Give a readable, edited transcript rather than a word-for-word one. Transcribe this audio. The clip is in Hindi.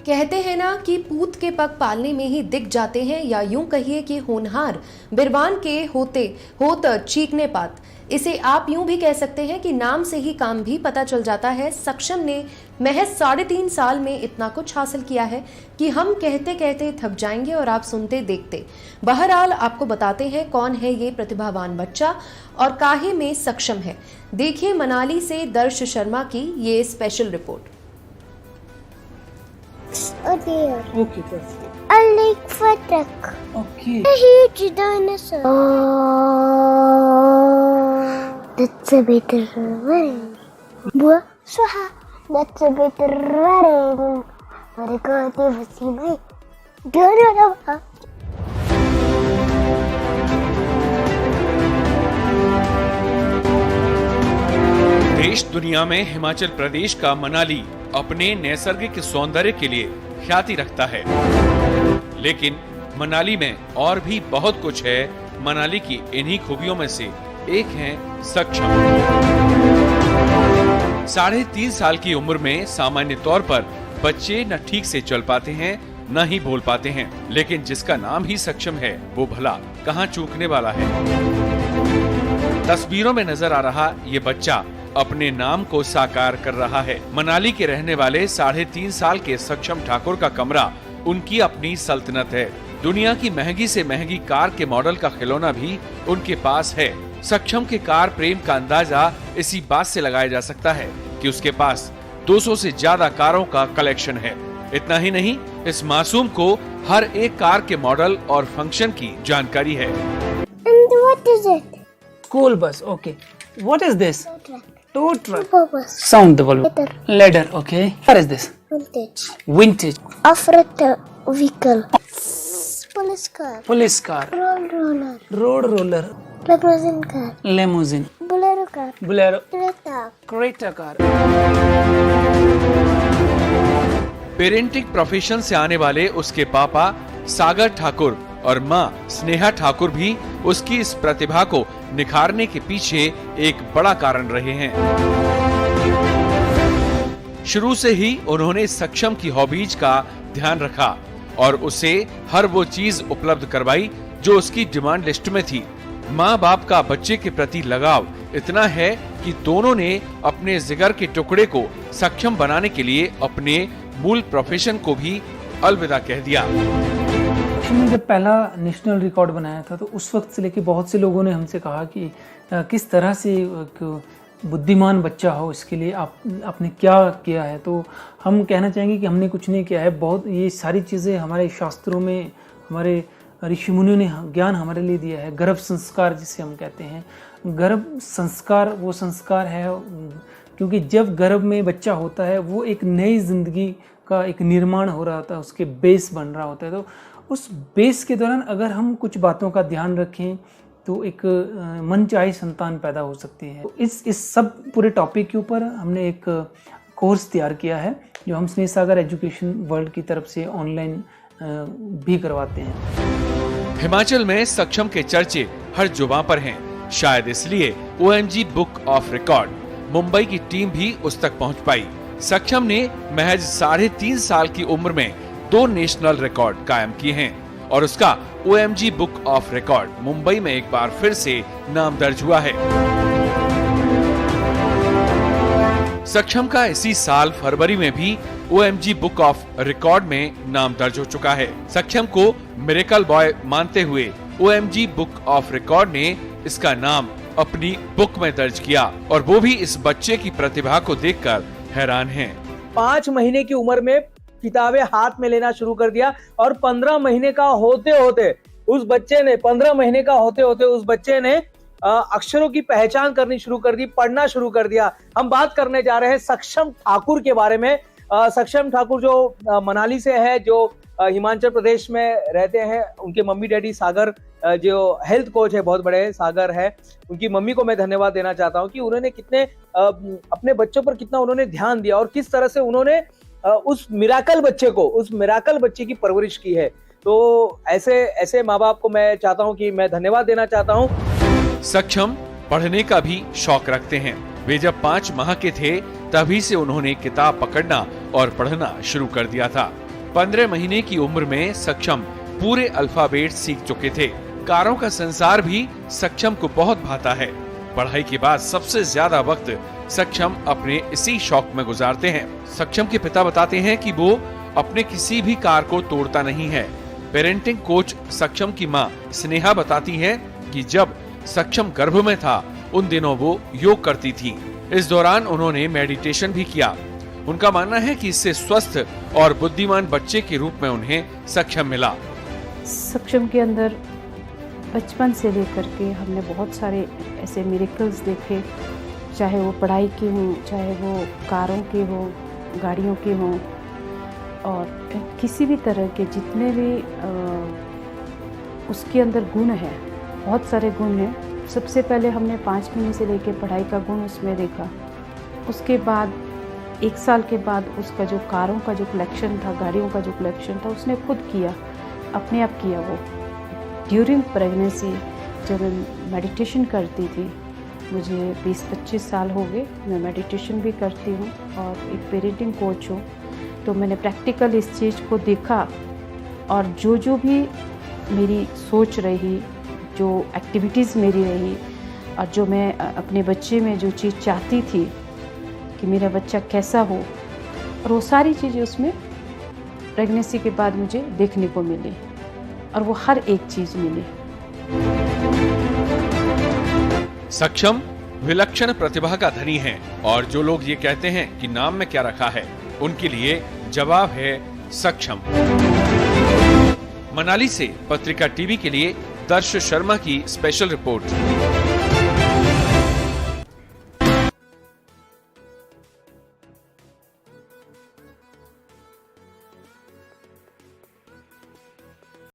कहते हैं ना कि पूत के पग पालने में ही दिख जाते हैं, या यूं कहिए कि होनहार बिरबान के होत चीखने पात। इसे आप यूं भी कह सकते हैं कि नाम से ही काम भी पता चल जाता है। सक्षम ने महज 3.5 साल में इतना कुछ हासिल किया है कि हम कहते कहते थक जाएंगे और आप सुनते देखते। बहरहाल आपको बताते हैं कौन है ये प्रतिभावान बच्चा और काहे में सक्षम है। देखिए मनाली से दर्श शर्मा की ये special report. Okay, perfect. I like Fatak. Okay. A huge dinosaur. That's a better wedding. Buah, swaha. That's a better wedding. Mereka tiba-tiba mai. Dua. देश दुनिया में हिमाचल प्रदेश का मनाली अपने नैसर्गिक सौंदर्य के लिए ख्याति रखता है, लेकिन मनाली में और भी बहुत कुछ है। मनाली की इन्हीं खूबियों में से एक है सक्षम। 3.5 साल की उम्र में सामान्य तौर पर बच्चे न ठीक से चल पाते हैं न ही बोल पाते हैं, लेकिन जिसका नाम ही सक्षम है वो भला कहाँ चूकने वाला है। तस्वीरों में नजर आ रहा ये बच्चा अपने नाम को साकार कर रहा है। मनाली के रहने वाले 3.5 साल के सक्षम ठाकुर का कमरा उनकी अपनी सल्तनत है। दुनिया की महंगी से महंगी कार के मॉडल का खिलौना भी उनके पास है। सक्षम के कार प्रेम का अंदाजा इसी बात से लगाया जा सकता है कि उसके पास 200 से ज्यादा कारों का कलेक्शन है। इतना ही नहीं, इस मासूम को हर एक कार के मॉडल और फंक्शन की जानकारी है। And what is it? School bus. Okay. What is this? Tow truck. Purpose. Sound the volume. Letter. Ladder. Okay. What is this? Voltage. Vintage. Off-road vehicle. Police car. Police car. Road roller. Road roller. Limousine car. Limousine. Bolero car. Bolero. Creta. Creta car. Parenting profession से आने वाले उसके पापा सागर ठाकुर और मां स्नेहा ठाकुर भी उसकी इस प्रतिभा को निखारने के पीछे एक बड़ा कारण रहे हैं। शुरू से ही उन्होंने सक्षम की हॉबीज का ध्यान रखा और उसे हर वो चीज उपलब्ध करवाई जो उसकी डिमांड लिस्ट में थी। माँ बाप का बच्चे के प्रति लगाव इतना है कि दोनों ने अपने जिगर के टुकड़े को सक्षम बनाने के लिए अपने मूल प्रोफेशन को भी अलविदा कह दिया। हमने जब पहला नेशनल रिकॉर्ड बनाया था तो उस वक्त से लेके बहुत से लोगों ने हमसे कहा कि किस तरह से बुद्धिमान बच्चा हो, इसके लिए आपने क्या किया है। तो हम कहना चाहेंगे कि हमने कुछ नहीं किया है। बहुत ये सारी चीज़ें हमारे शास्त्रों में हमारे ऋषि मुनियों ने ज्ञान हमारे लिए दिया है। गर्भ संस्कार जिसे हम कहते हैं, गर्भ संस्कार वो संस्कार है क्योंकि जब गर्भ में बच्चा होता है वो एक नई जिंदगी का एक निर्माण हो रहा होता है, उसके बेस बन रहा होता है। तो उस बेस के दौरान अगर हम कुछ बातों का ध्यान रखें तो एक मनचाही संतान पैदा हो सकती है। इस सब पूरे टॉपिक के ऊपर हमने एक कोर्स तैयार किया है जो हम स्नेह सागर एजुकेशन वर्ल्ड की तरफ से ऑनलाइन भी करवाते हैं। हिमाचल में सक्षम के चर्चे हर जुबां पर हैं, शायद इसलिए OMG book of record Mumbai की टीम भी उस तक पहुंच पाई। सक्षम ने महज 3.5 साल की उम्र में 2 नेशनल रिकॉर्ड कायम किए हैं और उसका OMG book of record Mumbai में एक बार फिर से नाम दर्ज हुआ है। सक्षम का इसी साल फरवरी में भी OMG बुक ऑफ रिकॉर्ड में नाम दर्ज हो चुका है। सक्षम को मिरेकल बॉय मानते हुए OMG बुक ऑफ रिकॉर्ड ने इसका नाम अपनी बुक में दर्ज किया और वो भी इस बच्चे की प्रतिभा को देखकर हैरान हैं। 5 महीने की उम्र में किताबें हाथ में लेना शुरू कर दिया और 15 महीने का होते होते उस बच्चे ने अक्षरों की पहचान करनी शुरू कर दी, पढ़ना शुरू कर दिया। हम बात करने जा रहे हैं सक्षम ठाकुर के बारे में। सक्षम ठाकुर जो मनाली से है, जो हिमाचल प्रदेश में रहते हैं। उनके मम्मी डैडी सागर जो हेल्थ कोच है, बहुत बड़े सागर है। उनकी मम्मी को मैं धन्यवाद देना चाहता हूँ कि उन्होंने कितने अपने बच्चों पर कितना उन्होंने ध्यान दिया और किस तरह से उन्होंने उस मिराकल बच्चे की परवरिश की है। तो ऐसे माँ बाप को मैं चाहता हूँ कि मैं धन्यवाद देना चाहता हूँ। सक्षम पढ़ने का भी शौक रखते हैं। वे जब 5 माह के थे तभी से उन्होंने किताब पकड़ना और पढ़ना शुरू कर दिया था। 15 महीने की उम्र में सक्षम पूरे अल्फाबेट सीख चुके थे। कारों का संसार भी सक्षम को बहुत भाता है। पढ़ाई के बाद सबसे ज्यादा वक्त सक्षम अपने इसी शौक में गुजारते हैं। सक्षम के पिता बताते हैं कि वो अपने किसी भी कार को तोड़ता नहीं है। पेरेंटिंग कोच सक्षम की मां स्नेहा बताती है कि जब सक्षम गर्भ में था उन दिनों वो योग करती थी। इस दौरान उन्होंने मेडिटेशन भी किया। उनका मानना है कि इससे स्वस्थ और बुद्धिमान बच्चे के रूप में उन्हें सक्षम मिला। सक्षम के अंदर बचपन से लेकर के हमने बहुत सारे ऐसे मिरेकल्स देखे, चाहे वो पढ़ाई की हों, चाहे वो कारों के हों, गाड़ियों के हों, और किसी भी तरह के जितने भी उसके अंदर गुण हैं, बहुत सारे गुण हैं। सबसे पहले हमने 5 महीने से लेकर पढ़ाई का गुण उसमें देखा। उसके बाद 1 साल के बाद उसका जो कारों का जो कलेक्शन था, गाड़ियों का जो कलेक्शन था, उसने खुद किया, अपने आप किया। वो ड्यूरिंग प्रेगनेंसी जब मैं मेडिटेशन करती थी, मुझे 20-25 साल हो गए, मैं मेडिटेशन भी करती हूँ और एक पेरेंटिंग कोच हूँ, तो मैंने प्रैक्टिकल इस चीज़ को देखा। और जो भी मेरी सोच रही, जो एक्टिविटीज़ मेरी रही, और जो मैं अपने बच्चे में जो चीज़ चाहती थी कि मेरा बच्चा कैसा हो, और वो सारी चीज़ें उसमें प्रेगनेंसी के बाद मुझे देखने को मिली, और वो हर एक चीज़ मिली। सक्षम विलक्षण प्रतिभा का धनी है, और जो लोग ये कहते हैं कि नाम में क्या रखा है, उनके लिए जवाब है सक्षम। मनाली से पत्रिका टीवी के लिए दर्श शर्मा की स्पेशल रिपोर्ट।